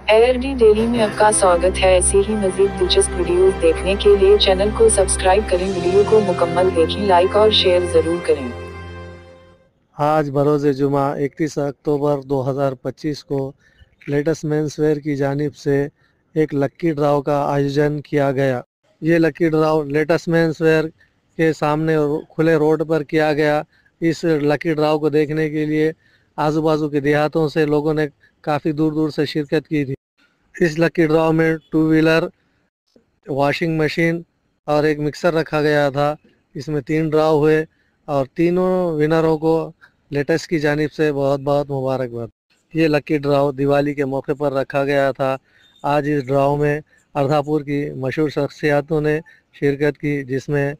ARD daily में आपका स्वागत है। ऐसे ही मजीद दिलचस्प वीडियोस देखने के लिए चैनल को सब्सक्राइब करें। वीडियो को मुकम्मल देखें, लाइक और शेयर जरूर करें। आज बरोज़ जुमा 31 अक्टूबर 2025 को लेटेस्ट मेंसवेयर की जानिब से एक लक्की ड्राव का आयोजन किया गया। ये लक्की ड्राव लेटेस्ट मेंसवेयर के सामने खुले रोड पर किया गया। इस लकी ड्राव को देखने के लिए आजू बाजू के देहातों से लोगों ने काफ़ी दूर दूर से शिरकत की थी। इस लकी ड्राव में 2 व्हीलर, वॉशिंग मशीन और एक मिक्सर रखा गया था। इसमें 3 ड्राव हुए और तीनों विनरों को लेटेस्ट की जानिब से बहुत बहुत मुबारकबाद। ये लकी ड्राव दिवाली के मौके पर रखा गया था। आज इस ड्राव में अर्धापुर की मशहूर शख्सियातों ने शिरकत की, जिसमें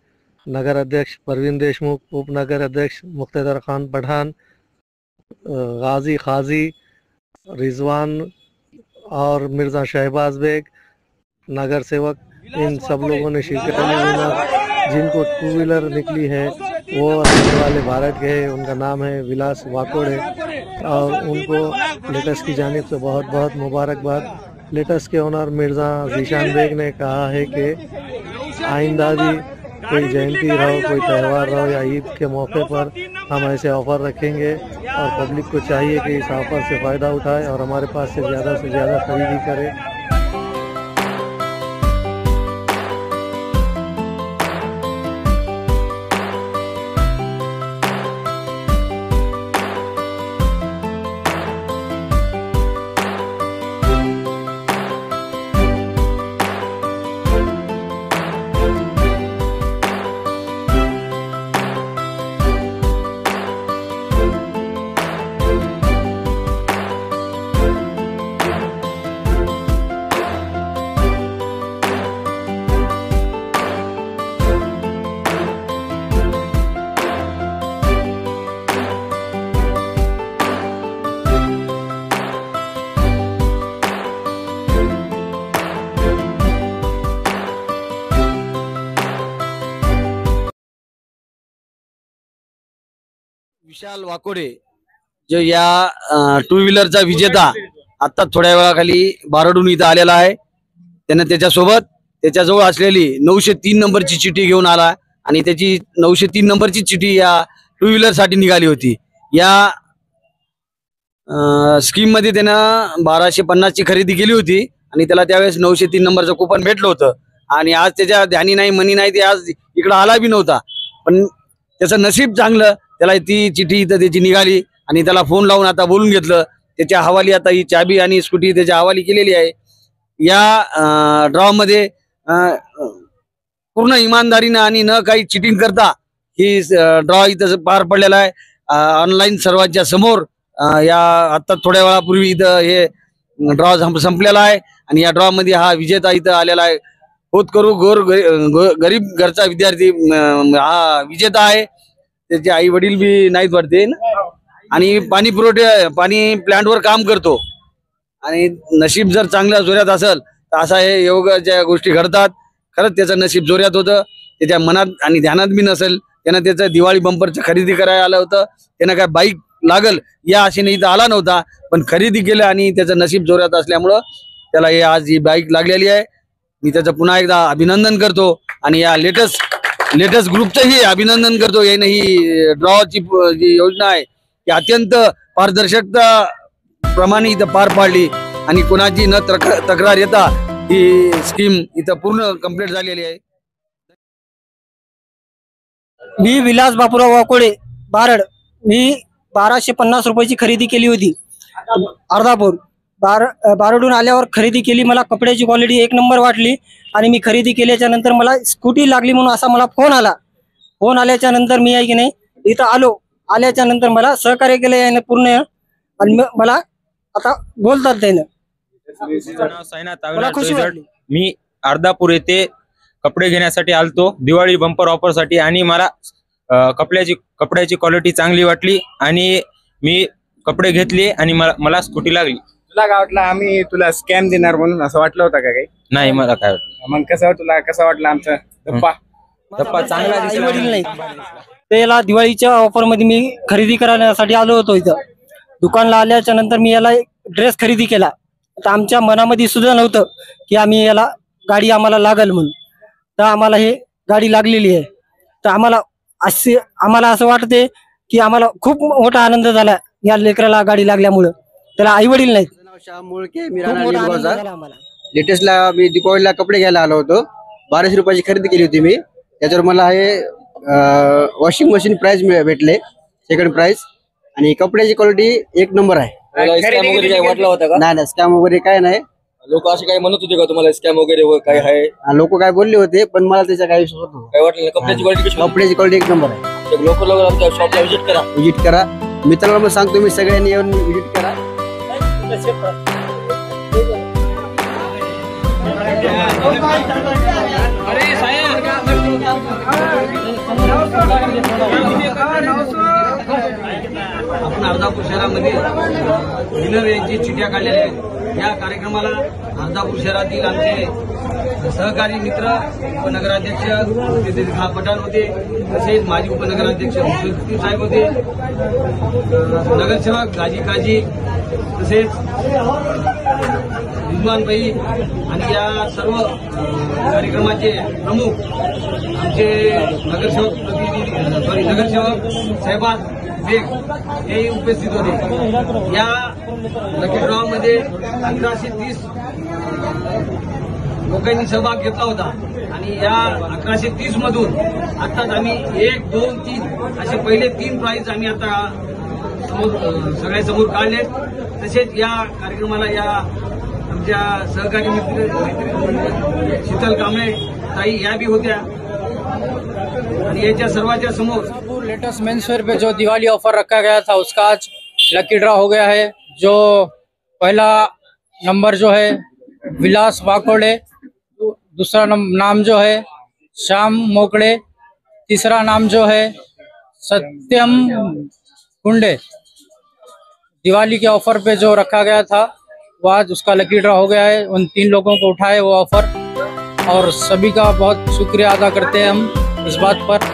नगर अध्यक्ष परवीन देशमुख, उप नगर अध्यक्ष मुख्तदर खान पठान, गाजी खाजी, रिजवान और मिर्ज़ा शहबाज बेग, नगर सेवक, इन सब लोगों ने शिरकत की। जिनको 2 व्हीलर निकली है वो रहने वाले भारत गए, उनका नाम है विलास वाकोड़े और उनको लेटेस्ट की जानिब से बहुत बहुत मुबारकबाद। लेटेस्ट के ओनर मिर्ज़ा जीशान बेग ने कहा है कि आइंदा भी कोई जयंती रहो, कोई त्यौहार रहो या ईद के मौके पर हम ऐसे ऑफ़र रखेंगे और पब्लिक को चाहिए कि इस ऑफ़र से फ़ायदा उठाए और हमारे पास से ज़्यादा खरीदी करे। विशाल वाकोडे जो या 2 व्हीलरचा विजेता आता थोड्या वेळाखाली बारडून इथं आलेला आहे। त्याने त्याच्यासोबत त्याच्याजवळ असलेली 903 नंबरची चिठ्ठी घेऊन आला आणि त्याची 903 नंबरची चिठ्ठी या 2 व्हीलर साठी निघाली होती। या स्कीम मध्ये त्यानं 1250 ची खरेदी केली होती आणि त्याला त्यावेळेस 903 नंबरचं कुपन भेटलं होतं आणि आज त्याच्या ध्यानी नाही मनी नाही, ते आज इकडे आला बी नव्हता, पण त्याचं नशीब चांगलं, त्याला ती चिठ्ठी इथं त्याची निघाली आणि त्याला फोन लावून आता बोलून घेतलं। त्याच्या हवाली आता ही चाबी आणि स्कूटी त्याच्या हवाली केलेली आहे। या ड्रॉ मध्ये पूर्ण इमानदारीने आणि न काही चिटिंग करता ही ड्रॉ इथं पार पडलेला आहे। ऑनलाईन सर्वांच्या समोर या आता थोड्या वेळापूर्वी इथं हे ड्रॉ संपलेला आहे आणि या ड्रॉ मध्ये हा विजेता इथं आलेला आहे। होतकरू गरीब घरचा विद्यार्थी हा विजेता आहे। त्याचे आई वडील बी नाहीत वाटते आणि पाणी प्लांट वर काम करतो आणि नशीब जर चांगल्या जोरात असेल तर असा हे योगाच्या गोष्टी घडतात। खरंच त्याचं नशीब जोरात होतं, त्याच्या मनात आणि ध्यानात बी नसेल। त्यानं त्याचं दिवाळी बंपरची खरेदी करायला आलं होतं, त्यानं काय बाईक लागल या आशेने इथं आला नव्हता, पण खरेदी केलं आणि त्याचं नशीब जोरात असल्यामुळं त्याला हे आज ही बाईक लागलेली आहे। मी त्याचं पुन्हा एकदा अभिनंदन करतो आणि या लेटेस्ट ग्रुपचंही अभिनंदन करतो। याने ही ड्रॉची जी योजना आहे ती अत्यंत पारदर्शकता प्रमाणे इथं पार पाडली आणि कोणाची न तक्रार येता ही स्कीम इथं पूर्ण कंप्लीट झालेली आहे। मी विलास बापूराव वाकोडे बारड, मी 1250 रुपयाची खरेदी केली होती अर्धापूर। बारडून आल्यावर खरेदी केली, मला कपड्याची क्वालिटी 1 नंबर वाटली आणि मी खरेदी केल्याच्या नंतर मला स्कूटी लागली म्हणून असा मला फोन आला। फोन आल्याच्या नंतर मी आहे की नाही इथं आलो, आल्याच्या नंतर मला सहकार्य केलं याने पूर्ण आणि मला आता बोलतात त्यानं मला खुशी वाटली। मी अर्धापूर येथे कपडे घेण्यासाठी आलतो दिवाळी बंपर ऑफर साठी आणि मला कपड्याची क्वालिटी चांगली वाटली आणि मी कपडे घेतले आणि मला स्कूटी लागली। तुला काय वाटलं आम्ही तुला स्कॅम देणार म्हणून असं वाटलं होतं का काही? नाही, मला काय वाटलं। मग तुला कसं वाटलं आमचं धप्पा चांगला दिसला नाही। त्याला दिवाळीच्या ऑफर मध्ये मी खरेदी करण्यासाठी आलो होतो इथं दुकानला। आल्याच्या नंतर मी याला ड्रेस खरेदी केला तर आमच्या मनामध्ये सुद्धा नव्हतं की आम्ही याला गाडी आम्हाला लागल म्हणून. तर आम्हाला हे गाडी लागलेली आहे. तर आम्हाला असं वाटते की आम्हाला खूप मोठा आनंद झाला या लेकराला गाडी लागल्यामुळं. त्याला आई वडील नाहीत. श्याम मुळके, मी खूप राहणार मोठा आनंद निमगावचा. झाला आम्हाला. लेटेस्टला मी दीपावलीला कपडे घ्यायला आलो होतो. 1200 रुपयाची खरेदी केली होती मी. त्याच्यावर मला हे वॉशिंग मशीन प्राइस भेटले, सेकंड प्राइस. आणि कपड्याची क्वालिटी एक नंबर आहे. स्कॅम वगैरे काही वाटला होता का? नाही स्कॅम वगैरे काय नाही. लोक असे काही म्हणत होते का तुम्हाला स्कॅम वगैरे काय आहे? लोक काय बोलले होते, पण मला त्याचा काही विश्वास नव्हता. काय वाटलं? कपड्याची क्वालिटी कशी? कपड्याची क्वालिटी एक नंबर आहे. लोक आमच्या शॉपला व्हिजिट करा. मित्रांना पण सांगतो मी, सगळ्यांनी येऊन व्हिजिट करा. आपण अर्धापूर शहरामध्ये विनर यांची चिठ्ठ्या काढलेल्या आहेत. या कार्यक्रमाला अर्धापूर शहरातील आमचे सहकारी मित्र उपनगराध्यक्ष पठाण होते, तसेच माजी उपनगराध्यक्ष मुसुद्दीन साहेब होते, नगरसेवक गाजी काजी, तसेच विद्वानबाई आणि या सर्व कार्यक्रमाचे प्रमुख आमचे नगरसेवक साहेबान बेग हेही उपस्थित होते. या लकी ड्रॉ मध्ये 1130 लोकांनी सहभाग घेतला होता आणि या 1130 मधून आताच आम्ही 1, 2, 3 असे पहिले 3 प्राइज आम्ही आता सगळ्यासमोर काढले. तसेच या कार्यक्रमाला या आमच्या सहकारी मित्र शीतल कांबळे ताई या भी होत्या आणि याच्या सर्वांच्या समोर लेटेस्ट मेंसवेयर पे जो दिवाली ऑफर रखा गया था उसका आज लकी ड्रॉ हो गया है। जो पहला नंबर जो है विलास वाकोड़े, दूसरा नाम जो है श्याम मोकड़े, तीसरा नाम जो है सत्यम कुंडे। दिवाली के ऑफर पे जो रखा गया था वो आज उसका लकी ड्रॉ हो गया है। उन 3 लोगों को उठाए वो ऑफर और सभी का बहुत शुक्रिया अदा करते हैं हम इस बात पर।